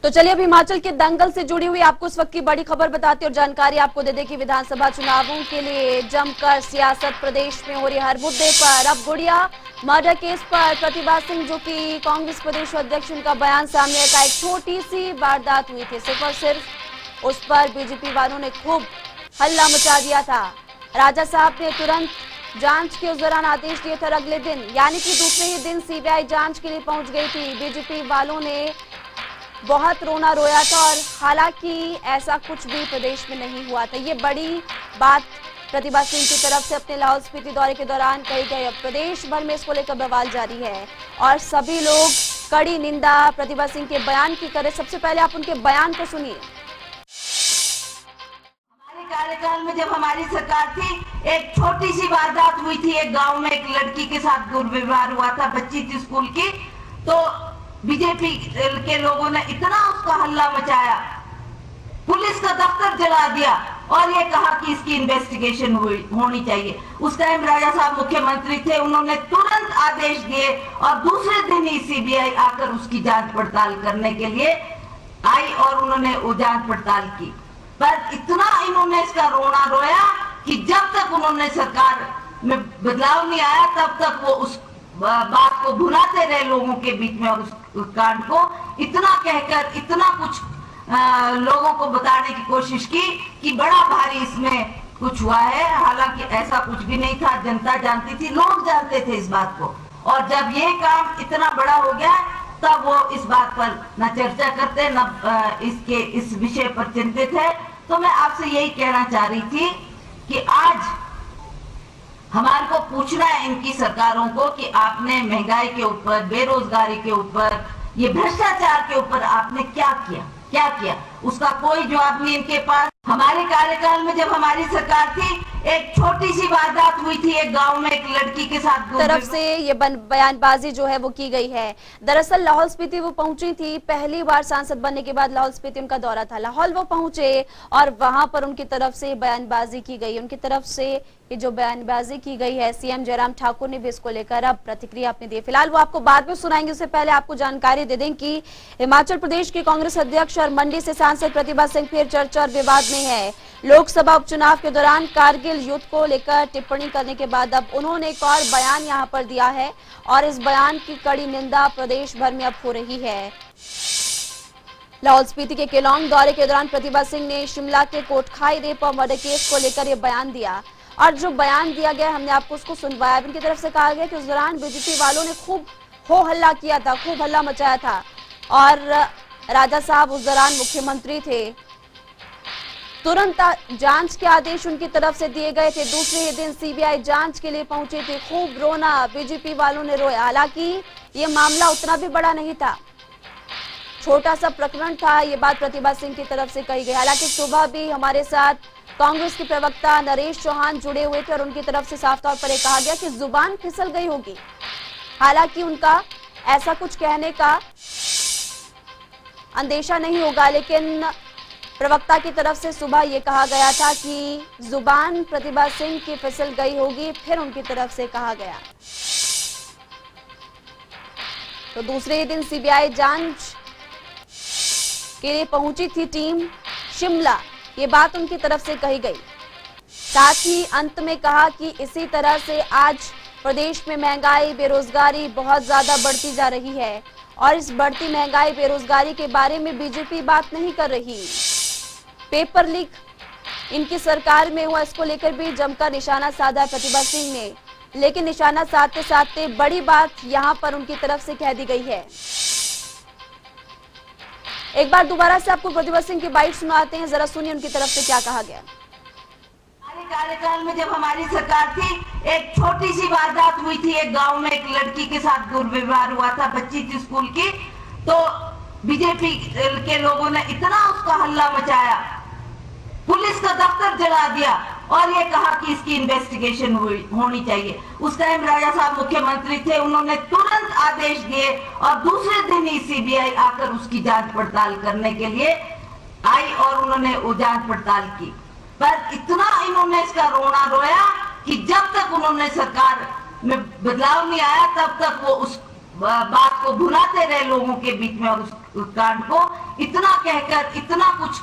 तो चलिए अब हिमाचल के दंगल से जुड़ी हुई आपको इस वक्त की बड़ी खबर बताते और जानकारी आपको दे दें कि विधानसभा चुनावों के लिए जमकर सियासत प्रदेश में हो रही हर मुद्दे पर। अब गुड़िया मर्डर केस पर प्रतिभा सिंह जो कि कांग्रेस प्रदेश अध्यक्ष, उनका बयान सामने आया। एक छोटी सी वारदात हुई थी, सिर्फ और सिर्फ उस पर बीजेपी वालों ने खूब हल्ला मचा दिया था। राजा साहब ने तुरंत जांच के उस दौरान आदेश दिए थे और अगले दिन यानी कि दूसरे ही दिन सीबीआई जांच के लिए पहुंच गई थी। बीजेपी वालों ने बहुत रोना रोया था और हालांकि ऐसा कुछ भी प्रदेश में नहीं हुआ था। ये बड़ी बात प्रतिभा सिंह की तरफ से अपने लाहौल स्पीति दौरे के दौरान कही गई। अब प्रदेश भर में इसको लेकर बवाल जारी है और सभी लोग कड़ी निंदा प्रतिभा सिंह के बयान की करें। सबसे पहले आप उनके बयान को सुनिए। हमारे कार्यकाल में जब हमारी सरकार थी, एक छोटी सी वारदात हुई थी। एक गांव में एक लड़की के साथ दुर्व्यवहार हुआ था, बच्ची थी स्कूल की। तो बीजेपी के लोगों ने इतना उसका हल्ला मचाया, पुलिस का दफ्तर जला दिया और ये कहा कि इसकी इन्वेस्टिगेशन होनी चाहिए। उस टाइम राजा साहब मुख्यमंत्री थे, उन्होंने तुरंत आदेश दिए और दूसरे दिन ही सीबीआई आकर उसकी जांच पड़ताल करने के लिए आई और उन्होंने वो जांच पड़ताल की। पर इतना इन्होंने इसका रोना रोया कि जब तक उन्होंने सरकार में बदलाव नहीं आया तब तक वो उस बात को भुलाते रहे लोगों के बीच में और उस कांड को इतना कहकर इतना कुछ लोगों को बताने की कोशिश की कि बड़ा भारी इसमें कुछ हुआ है। हालांकि ऐसा कुछ भी नहीं था, जनता जानती थी, लोग जानते थे इस बात को। और जब ये काम इतना बड़ा हो गया तब वो इस बात पर न चर्चा करते न इस विषय पर चिंतित है। तो मैं आपसे यही कहना चाह रही थी कि आज हमारे को पूछना है इनकी सरकारों को कि आपने महंगाई के ऊपर, बेरोजगारी के ऊपर, ये भ्रष्टाचार के ऊपर आपने क्या किया, उसका कोई जवाब नहीं इनके पास। हमारे कार्यकाल में जब हमारी सरकार थी, एक छोटी सी वारदात हुई थी। एक गांव में एक लड़की के साथ तरफ से ये बयानबाजी जो है वो की गई है। दरअसल लाहौल स्पीति वो पहुंची थी, पहली बार सांसद बनने के बाद लाहौल स्पीति उनका दौरा था। लाहौल वो पहुंचे और वहां पर उनकी तरफ से बयानबाजी की गई। उनकी तरफ से ये जो बयानबाजी की गई है, सीएम जयराम ठाकुर ने भी इसको लेकर अब प्रतिक्रिया अपनी दी। फिलहाल वो आपको बाद में सुनाएंगे, उससे पहले आपको जानकारी दे दें कि हिमाचल प्रदेश के कांग्रेस अध्यक्ष और मंडी से सांसद प्रतिभा सिंह फिर चर्चा और विवाद में है। लोकसभा उपचुनाव के दौरान कारगिल युद्ध को लेकर टिप्पणी करने के बाद अब उन्होंने एक और बयान यहां पर दिया है और इस बयान की कड़ी निंदा प्रदेश भर में अब हो रही है। लाहौल स्पीति के केलांग दौरे के दौरान प्रतिभा सिंह ने शिमला के कोटखाई रेप और मर्डर केस को लेकर यह बयान दिया और जो बयान दिया गया हमने आपको उसको सुनवाया। इनकी तरफ से कहा गया कि उस दौरान बीजेपी वालों ने खूब हो हल्ला किया था, खूब हल्ला मचाया था और राजा साहब उस दौरान मुख्यमंत्री थे। तुरंत जांच के आदेश उनकी तरफ से दिए गए थे। दूसरे ही दिन सीबीआई जांच के लिए पहुंचे थे। खूब रोना बीजेपी वालों ने रोया। हालांकि ये मामला उतना भी बड़ा नहीं था, छोटा सा प्रकरण था, ये बात प्रतिभा सिंह की तरफ से कही गई। हालांकि सुबह भी हमारे साथ कांग्रेस के प्रवक्ता नरेश चौहान जुड़े हुए थे और उनकी तरफ से साफ तौर पर यह कहा गया कि जुबान फिसल गई होगी। हालांकि उनका ऐसा कुछ कहने का अंदेशा नहीं होगा, लेकिन प्रवक्ता की तरफ से सुबह ये कहा गया था कि जुबान प्रतिभा सिंह की फिसल गई होगी, फिर उनकी तरफ से कहा गया। तो दूसरे ही दिन सीबीआई जांच के लिए पहुंची थी टीम शिमला, ये बात उनकी तरफ से कही गई। साथ ही अंत में कहा कि इसी तरह से आज प्रदेश में महंगाई, बेरोजगारी बहुत ज्यादा बढ़ती जा रही है और इस बढ़ती महंगाई, बेरोजगारी के बारे में बीजेपी बात नहीं कर रही। पेपर लीक इनकी सरकार में हुआ, इसको लेकर भी जमकर निशाना साधा प्रतिभा सिंह ने, लेकिन निशाना साधते साधते बड़ी बात यहां पर उनकी तरफ से कह दी गई है। एक बार दोबारा से आपको प्रतिभा सिंह की बाइट सुनाते हैं, जरा सुनिए उनकी तरफ से क्या कहा गया। हमारे कार्यकाल में जब हमारी सरकार थी, एक छोटी सी वारदात हुई थी। एक गांव में एक लड़की के साथ दुर्व्यवहार हुआ था, बच्ची थी स्कूल की। तो बीजेपी के लोगों ने इतना उसका हल्ला मचाया, पुलिस का दफ्तर जला दिया और ये कहा कि इसकी इन्वेस्टिगेशन होनी चाहिए। उस टाइम राजा साहब मुख्यमंत्री थे, उन्होंने तुरंत आदेश दिए और दूसरे दिन ही सीबीआई आकर उसकी जांच पड़ताल करने के लिए आई और उन्होंने वो जांच पड़ताल की। पर इतना इन्होंने इसका रोना रोया कि जब तक उन्होंने सरकार में बदलाव नहीं आया तब तक वो उस बात को भुलाते रहे लोगों के बीच में और उस कांड को इतना कहकर इतना कुछ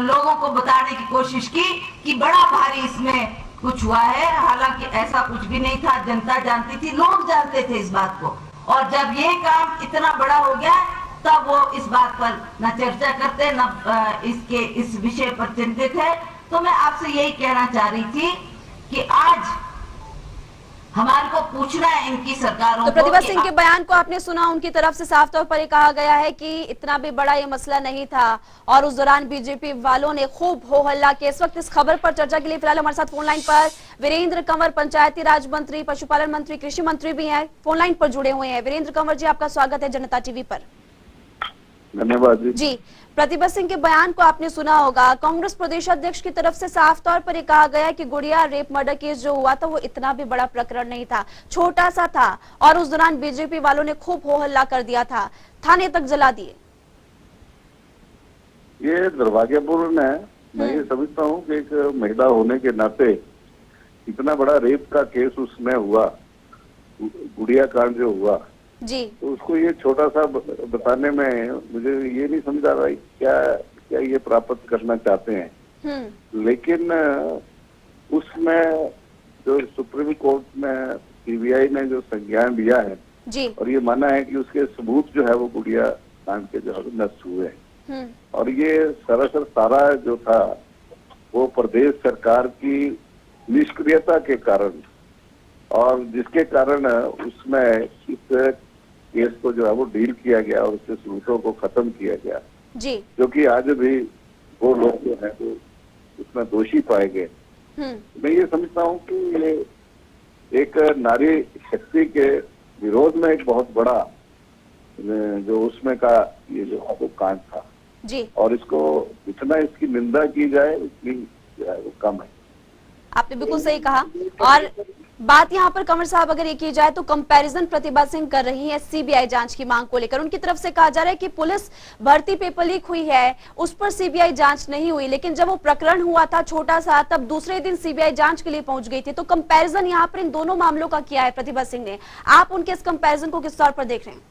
लोगों को बताने की कोशिश की कि बड़ा भारी इसमें कुछ हुआ है। हालांकि ऐसा कुछ भी नहीं था, जनता जानती थी, लोग जानते थे इस बात को। और जब ये काम इतना बड़ा हो गया तब वो इस बात पर न चर्चा करते न इस विषय पर चिंतित है। तो मैं आपसे यही कहना चाह रही थी कि आज हमारे को पूछना है इनकी सरकारों तो को। प्रतिभा सिंह के बयान को आपने सुना, उनकी तरफ से साफ तौर पर ये कहा गया है कि इतना भी बड़ा ये मसला नहीं था और उस दौरान बीजेपी वालों ने खूब हो हल्ला किया। इस वक्त इस खबर पर चर्चा के लिए फिलहाल हमारे साथ फोन लाइन पर वीरेंद्र कंवर, पंचायती राज मंत्री, पशुपालन मंत्री, कृषि मंत्री भी हैं, फोन लाइन पर जुड़े हुए हैं। वीरेंद्र कंवर जी, आपका स्वागत है जनता टीवी पर। धन्यवाद जी, प्रतिभा सिंह के बयान को आपने सुना होगा। कांग्रेस प्रदेश अध्यक्ष की तरफ से साफ तौर पर कहा गया कि गुड़िया रेप मर्डर केस जो हुआ था वो इतना भी बड़ा प्रकरण नहीं था, छोटा सा था और उस दौरान बीजेपी वालों ने खूब हो हल्ला कर दिया था, थाने तक जला दिए। ये दुर्भाग्यपूर्ण है। मैं ये समझता हूँ कि एक महिला होने के नाते इतना बड़ा रेप का केस उसमें हुआ, गुड़िया कांड जो हुआ जी, तो उसको ये छोटा सा बताने में मुझे ये नहीं समझ आ रहा है क्या ये प्राप्त करना चाहते हैं। लेकिन उसमें जो सुप्रीम कोर्ट में सीबीआई ने जो संज्ञान लिया है जी, और ये माना है कि उसके सबूत जो है वो गुड़िया कांड के जो है नष्ट हुए हैं। और ये सरासर सारा जो था वो प्रदेश सरकार की निष्क्रियता के कारण और जिसके कारण उसमें इस केस को जो है वो डील किया गया और उसके सबूतों को खत्म किया गया जी, जो कि आज भी वो लोग जो है वो उसमें दोषी पाए गए। मैं ये समझता हूँ कि ये एक नारी शक्ति के विरोध में एक बहुत बड़ा जो उसमें का ये जो है वो कांड था जी। और इसको जितना इसकी निंदा की जाए उतनी जो है वो कम है। आपने बिल्कुल सही कहा। और बात यहाँ पर कंवर साहब अगर ये की जाए तो कंपैरिजन प्रतिभा सिंह कर रही है सीबीआई जांच की मांग को लेकर। उनकी तरफ से कहा जा रहा है कि पुलिस भर्ती पेपर लीक हुई है, उस पर सीबीआई जांच नहीं हुई, लेकिन जब वो प्रकरण हुआ था छोटा सा तब दूसरे दिन सीबीआई जांच के लिए पहुंच गई थी। तो कंपैरिजन यहाँ पर इन दोनों मामलों का किया है प्रतिभा सिंह ने। आप उनके इस कंपैरिजन को किस तौर पर देख रहे हैं?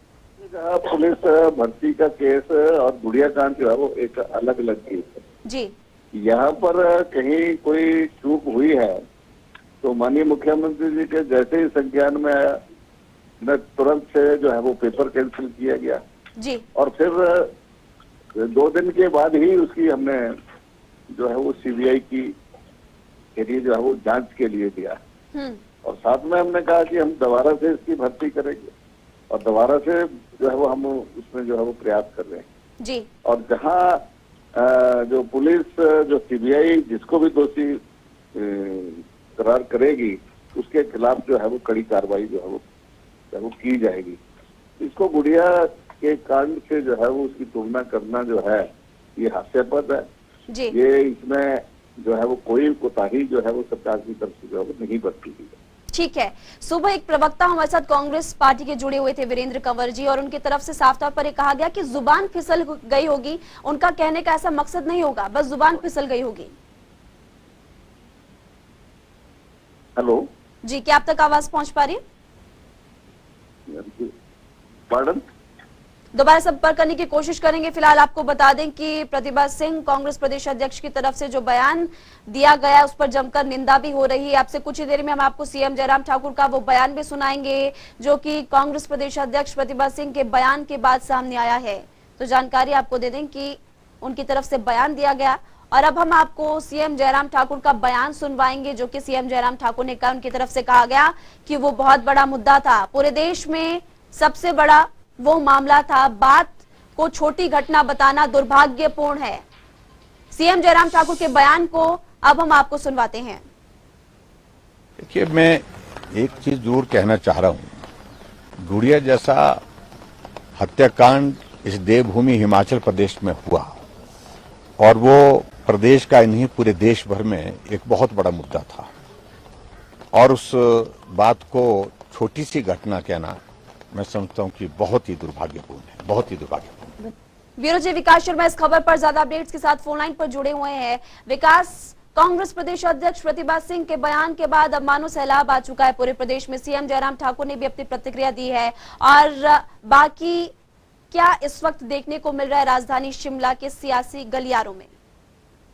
पुलिस भर्ती का केस और गुड़िया कांड जो है वो एक अलग अलग केस है जी। यहाँ पर कहीं कोई चूक हुई है तो माननीय मुख्यमंत्री जी के जैसे ही संज्ञान में आया न तुरंत से जो है वो पेपर कैंसिल किया गया जी, और फिर 2 दिन के बाद ही उसकी हमने जो है वो सीबीआई की के लिए जो है वो जांच के लिए दिया और साथ में हमने कहा कि हम दोबारा से इसकी भर्ती करेंगे और दोबारा से जो है वो हम उसमें जो है वो प्रयास कर रहे हैं जी। और जहाँ जो पुलिस जो सीबीआई जिसको भी दोषी करार करेगी उसके खिलाफ जो है वो कड़ी कार्रवाई जो है वो की जाएगी। इसको गुड़िया के कांड से जो है वो उसकी तुलना करना जो है ये हास्यास्पद है जी। ये इसमें जो है वो कोई कोताही जो है वो सरकार की तरफ से जो है वो नहीं बरती गई है। ठीक है। सुबह एक प्रवक्ता हमारे साथ कांग्रेस पार्टी के जुड़े हुए थे वीरेंद्र कंवर जी, और उनकी तरफ से साफ तौर पर ये कहा गया कि जुबान फिसल गई होगी। उनका कहने का ऐसा मकसद नहीं होगा, बस जुबान फिसल गई होगी। हेलो जी, क्या आप तक आवाज पहुंच पा रही है? पार्डन, दोबारा संपर्क करने की कोशिश करेंगे। फिलहाल आपको बता दें कि प्रतिभा सिंह कांग्रेस प्रदेश अध्यक्ष की तरफ से जो बयान दिया गया उस पर जमकर निंदा भी हो रही है। आपसे कुछ ही देर में हम आपको सीएम जयराम ठाकुर का वो बयान भी सुनाएंगे जो कि कांग्रेस प्रदेश अध्यक्ष प्रतिभा सिंह के बयान के बाद सामने आया है। तो जानकारी आपको दे दें कि उनकी तरफ से बयान दिया गया और अब हम आपको सीएम जयराम ठाकुर का बयान सुनवाएंगे जो कि सीएम जयराम ठाकुर ने कहा। उनकी तरफ से कहा गया कि वो बहुत बड़ा मुद्दा था, पूरे देश में सबसे बड़ा वो मामला था, बात को छोटी घटना बताना दुर्भाग्यपूर्ण है। सीएम जयराम ठाकुर के बयान को अब हम आपको सुनवाते हैं। देखिए, मैं एक चीज जरूर कहना चाह रहा हूं। गुड़िया जैसा हत्याकांड इस देवभूमि हिमाचल प्रदेश में हुआ और वो प्रदेश का नहीं पूरे देश भर में एक बहुत बड़ा मुद्दा था और उस बात को छोटी सी घटना कहना मैं समझता हूं कि बहुत ही दुर्भाग्यपूर्ण है, बहुत ही दुर्भाग्यपूर्ण। ब्यूरो चीफ विकास शर्मा इस खबर पर ज्यादा अपडेट्स के साथ फोन लाइन पर जुड़े हुए हैं। विकास, कांग्रेस प्रदेश अध्यक्ष प्रतिभा सिंह के बयान के बाद अब मानो सैलाब आ चुका है पूरे प्रदेश में। सीएम जयराम ठाकुर ने भी अपनी प्रतिक्रिया दी है और बाकी क्या इस वक्त देखने को मिल रहा है राजधानी शिमला के सियासी गलियारों में?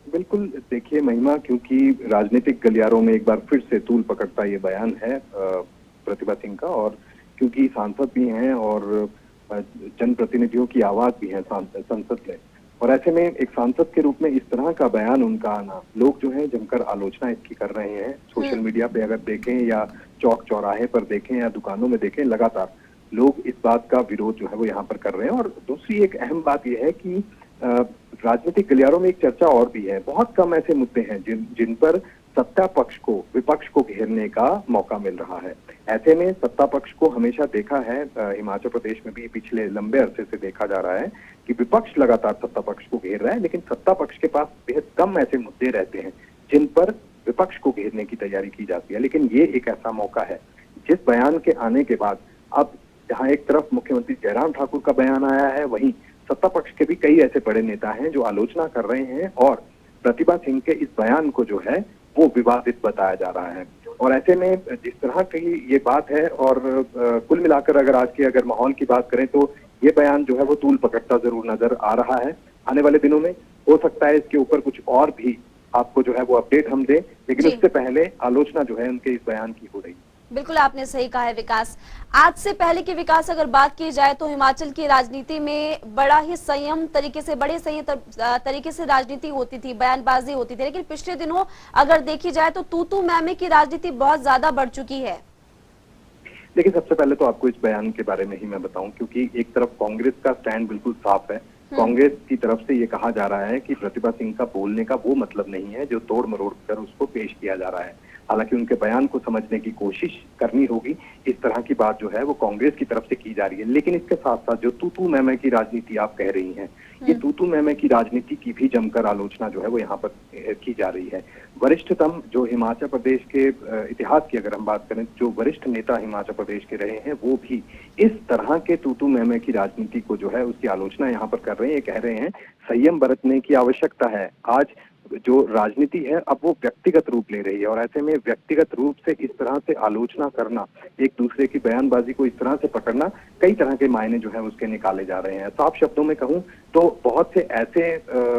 बिल्कुल, देखिए महिमा, क्योंकि राजनीतिक गलियारों में एक बार फिर से तूल पकड़ता ये बयान है प्रतिभा सिंह का, और क्योंकि सांसद भी हैं और जनप्रतिनिधियों की आवाज भी है संसद में, और ऐसे में एक सांसद के रूप में इस तरह का बयान उनका आना, लोग जो है जमकर आलोचना इसकी कर रहे हैं। सोशल मीडिया पे अगर देखें या चौक चौराहे पर देखें या दुकानों में देखें, लगातार लोग इस बात का विरोध जो है वो यहाँ पर कर रहे हैं। और दूसरी एक अहम बात यह है कि राजनीतिक गलियारों में एक चर्चा और भी है। बहुत कम ऐसे मुद्दे हैं जिन पर सत्ता पक्ष को विपक्ष को घेरने का मौका मिल रहा है। ऐसे में सत्ता पक्ष को हमेशा देखा है, हिमाचल प्रदेश में भी पिछले लंबे अरसे से देखा जा रहा है कि विपक्ष लगातार सत्ता पक्ष को घेर रहा है, लेकिन सत्ता पक्ष के पास बेहद कम ऐसे मुद्दे रहते हैं जिन पर विपक्ष को घेरने की तैयारी की जाती है। लेकिन ये एक ऐसा मौका है, जिस बयान के आने के बाद अब जहां एक तरफ मुख्यमंत्री जयराम ठाकुर का बयान आया है, वहीं सत्ता पक्ष के भी कई ऐसे बड़े नेता हैं जो आलोचना कर रहे हैं, और प्रतिभा सिंह के इस बयान को जो है वो विवादित बताया जा रहा है। और ऐसे में जिस तरह की ये बात है, और कुल मिलाकर अगर माहौल की बात करें तो ये बयान जो है वो तूल पकड़ता जरूर नजर आ रहा है। आने वाले दिनों में हो सकता है इसके ऊपर कुछ और भी आपको जो है वो अपडेट हम दें, लेकिन उससे पहले आलोचना जो है उनके इस बयान की हो रही। बिल्कुल आपने सही कहा है विकास। आज से पहले की विकास अगर बात की जाए तो हिमाचल की राजनीति में बड़ा ही संयम तरीके से राजनीति होती थी, बयानबाजी होती थी, लेकिन पिछले दिनों अगर देखी जाए तो तू मैमे की राजनीति बहुत ज्यादा बढ़ चुकी है। देखिए, सबसे पहले तो आपको इस बयान के बारे में ही मैं बताऊं, क्योंकि एक तरफ कांग्रेस का स्टैंड बिल्कुल साफ है। कांग्रेस की तरफ से ये कहा जा रहा है कि प्रतिभा सिंह का बोलने का वो मतलब नहीं है जो तोड़ मरोड़ कर उसको पेश किया जा रहा है। हालांकि उनके बयान को समझने की कोशिश करनी होगी, इस तरह की बात जो है वो कांग्रेस की तरफ से की जा रही है। लेकिन इसके साथ साथ जो तू मैमे की राजनीति आप कह रही हैं, ये तू मैमे की राजनीति की भी जमकर आलोचना जो है वो यहाँ पर की जा रही है। वरिष्ठतम जो हिमाचल प्रदेश के इतिहास की अगर हम बात करें, जो वरिष्ठ नेता हिमाचल प्रदेश के रहे हैं, वो भी इस तरह के तू मैमे की राजनीति को जो है उसकी आलोचना यहाँ पर कर रहे हैं। ये कह रहे हैं संयम बरतने की आवश्यकता है। आज जो राजनीति है अब वो व्यक्तिगत रूप ले रही है, और ऐसे में व्यक्तिगत रूप से इस तरह से आलोचना करना, एक दूसरे की बयानबाजी को इस तरह से पकड़ना, कई तरह के मायने जो है उसके निकाले जा रहे हैं। साफ शब्दों में कहूं तो बहुत से ऐसे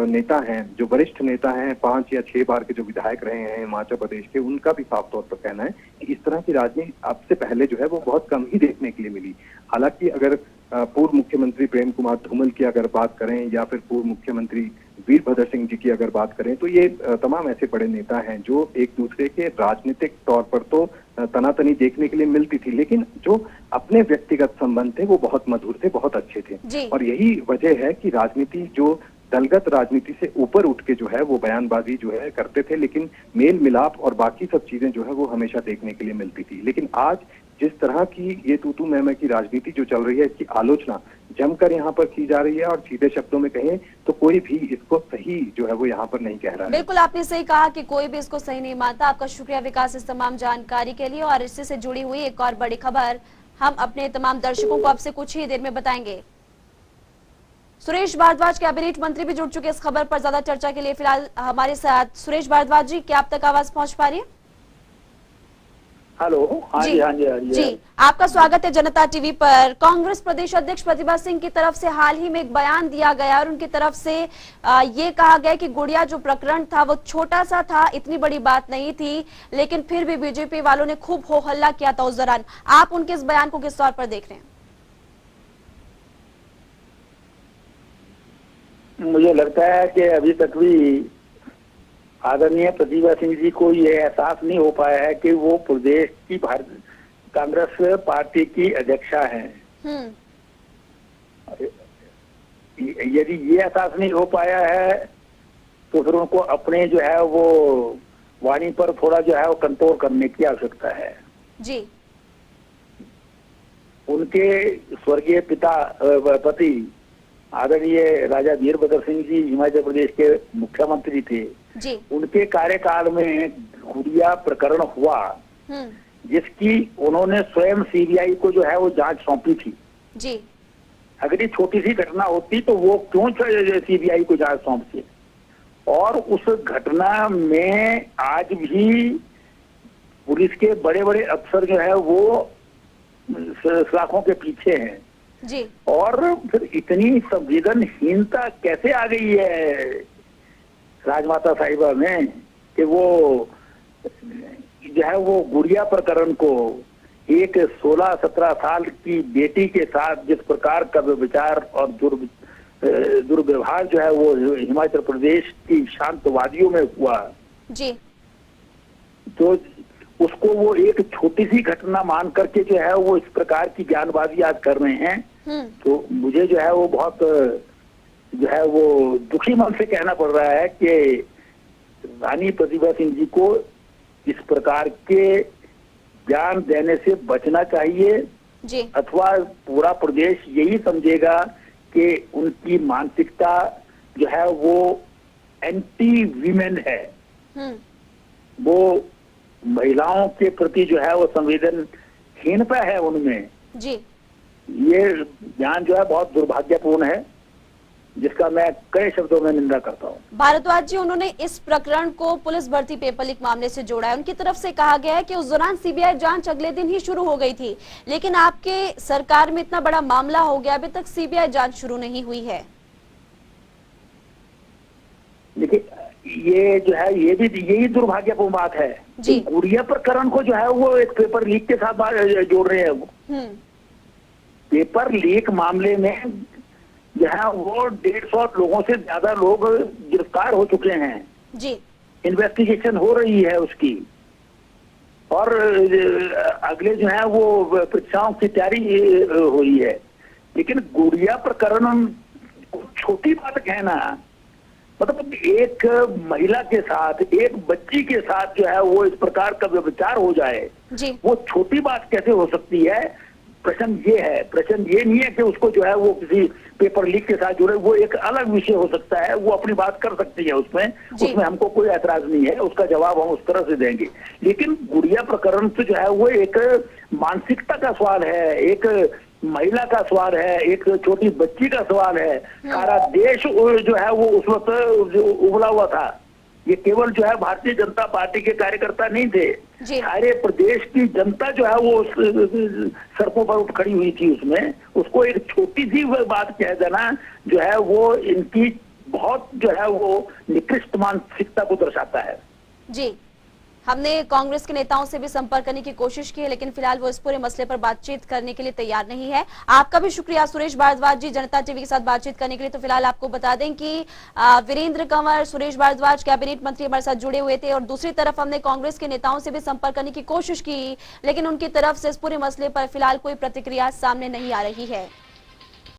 नेता हैं जो वरिष्ठ नेता हैं, 5 या 6 बार के जो विधायक रहे हैं हिमाचल प्रदेश के, उनका भी साफ तौर पर कहना है कि इस तरह की राजनीति अब से पहले जो है वो बहुत कम ही देखने के लिए मिली। हालांकि अगर पूर्व मुख्यमंत्री प्रेम कुमार धूमल की अगर बात करें या फिर पूर्व मुख्यमंत्री वीरभद्र सिंह जी की अगर बात करें, तो ये तमाम ऐसे बड़े नेता हैं जो एक दूसरे के राजनीतिक तौर पर तो तनातनी देखने के लिए मिलती थी, लेकिन जो अपने व्यक्तिगत संबंध थे वो बहुत मधुर थे, बहुत अच्छे थे। और यही वजह है कि राजनीति जो दलगत राजनीति से ऊपर उठ के जो है वो बयानबाजी जो है करते थे, लेकिन मेल मिलाप और बाकी सब चीजें जो है वो हमेशा देखने के लिए मिलती थी। लेकिन आज जिस तरह की ये तू मैमे की राजनीति जो चल रही है, इसकी आलोचना जमकर यहाँ पर की जा रही है, और सीधे शब्दों में कहें तो कोई भी इसको सही जो है वो यहाँ पर नहीं कह रहा है। बिल्कुल आपने सही कहा कि कोई भी इसको सही नहीं मानता। आपका शुक्रिया विकास इस तमाम जानकारी के लिए। और इससे से जुड़ी हुई एक और बड़ी खबर हम अपने तमाम दर्शकों को अब से कुछ ही देर में बताएंगे। सुरेश भारद्वाज कैबिनेट मंत्री भी जुड़ चुके इस खबर पर ज्यादा चर्चा के लिए फिलहाल हमारे साथ सुरेश भारद्वाज जी, क्या आप तक आवाज पहुंच पा रही है? हेलो, हाँ जी, आपका स्वागत है जनता टीवी पर। कांग्रेस प्रदेश अध्यक्ष प्रतिभा सिंह की तरफ से हाल ही में एक बयान दिया गया और उनकी तरफ से ये कहा गया कि गुड़िया जो प्रकरण था वो छोटा सा था, इतनी बड़ी बात नहीं थी, लेकिन फिर भी बीजेपी वालों ने खूब हो हल्ला किया था उस दौरान। आप उनके इस बयान को किस तौर पर देख रहे हैं? मुझे लगता है कि अभी तक भी आदरणीय प्रतिभा सिंह जी को ये एहसास नहीं हो पाया है कि वो प्रदेश की कांग्रेस पार्टी की अध्यक्षा हैं। यदि ये एहसास नहीं हो पाया है तो फिर उनको अपने जो है वो वाणी पर थोड़ा जो है वो कंट्रोल करने की आवश्यकता है जी। उनके स्वर्गीय पति आदरणीय राजा वीरभद्र सिंह जी हिमाचल प्रदेश के मुख्यमंत्री थे जी। उनके कार्यकाल में गुड़िया प्रकरण हुआ जिसकी उन्होंने स्वयं सीबीआई को जो है वो जांच सौंपी थी जी। अगर ये छोटी सी घटना होती तो वो क्यों सीबीआई को जांच सौंपती? और उस घटना में आज भी पुलिस के बड़े बड़े अफसर जो है वो सलाखों के पीछे हैं। जी। और फिर इतनी संवेदनहीनता कैसे आ गई है राजमाता साहिबा में कि वो जो है वो गुड़िया प्रकरण को एक 16-17 साल की बेटी के साथ जिस प्रकार का व्यभिचार और दुर्व्यवहार जो है वो हिमाचल प्रदेश की शांतवादियों में हुआ, जी। तो उसको वो एक छोटी सी घटना मान करके जो है वो इस प्रकार की बयानबाजी आज कर रहे हैं। तो मुझे जो है वो बहुत जो है वो दुखी मन से कहना पड़ रहा है कि रानी प्रतिभा सिंह जी को इस प्रकार के बयान देने से बचना चाहिए, जी। अथवा पूरा प्रदेश यही समझेगा कि उनकी मानसिकता जो है वो एंटी वीमेन है, वो महिलाओं के प्रति जो है वो संवेदनहीनता है उनमें। जी। ये बयान जो है बहुत दुर्भाग्यपूर्ण है, जिसका मैं कई शब्दों में निंदा करता हूँ। भारद्वाज जी, उन्होंने इस प्रकरण को पुलिस भर्ती पेपर लीक मामले से जोड़ा है। उनकी तरफ से कहा गया है कि उस दौरान सीबीआई जांच अगले दिन ही शुरू हो गई थी, लेकिन आपके सरकार में इतना बड़ा मामला हो गया, अभी तक सीबीआई जांच शुरू नहीं हुई है। देखिए, ये जो है ये भी यही दुर्भाग्यपूर्ण बात है जी। गुड़िया प्रकरण को जो है वो एक पेपर लीक के साथ जोड़ रहे हैं वो। पेपर लीक मामले में जो है वो 150 लोगों से ज्यादा लोग गिरफ्तार हो चुके हैं जी। इन्वेस्टिगेशन हो रही है उसकी, और अगले जो है वो परीक्षाओं की तैयारी हो रही है। लेकिन गुड़िया प्रकरण छोटी बात कहना, मतलब एक महिला के साथ, एक बच्ची के साथ जो है वो इस प्रकार का व्यभिचार हो जाए जी। वो छोटी बात कैसे हो सकती है? प्रश्न ये है, प्रश्न ये नहीं है कि उसको जो है वो किसी पेपर लीक के साथ जुड़े, वो एक अलग विषय हो सकता है, वो अपनी बात कर सकती है उसमें हमको कोई ऐतराज नहीं है, उसका जवाब हम उस तरह से देंगे। लेकिन गुड़िया प्रकरण तो जो है वो एक मानसिकता का सवाल है, एक महिला का सवाल है, एक छोटी बच्ची का सवाल है। सारा देश जो है वो उस वक्त उबला हुआ था। ये केवल जो है भारतीय जनता पार्टी के कार्यकर्ता नहीं थे, सारे प्रदेश की जनता जो है वो सड़कों पर उठ खड़ी हुई थी उसमें। उसको एक छोटी सी बात कह देना जो है वो इनकी बहुत जो है वो निकृष्ट मानसिकता को दर्शाता है। जी, हमने कांग्रेस के नेताओं से भी संपर्क करने की कोशिश की है, लेकिन फिलहाल वो इस पूरे मसले पर बातचीत करने के लिए तैयार नहीं है। आपका भी शुक्रिया सुरेश भारद्वाज जी, जनता टीवी के साथ बातचीत करने के लिए। तो फिलहाल आपको बता दें कि वीरेंद्र कंवर, सुरेश भारद्वाज कैबिनेट मंत्री हमारे साथ जुड़े हुए थे, और दूसरी तरफ हमने कांग्रेस के नेताओं से भी संपर्क करने की कोशिश की, लेकिन उनकी तरफ से इस पूरे मसले पर फिलहाल कोई प्रतिक्रिया सामने नहीं आ रही है।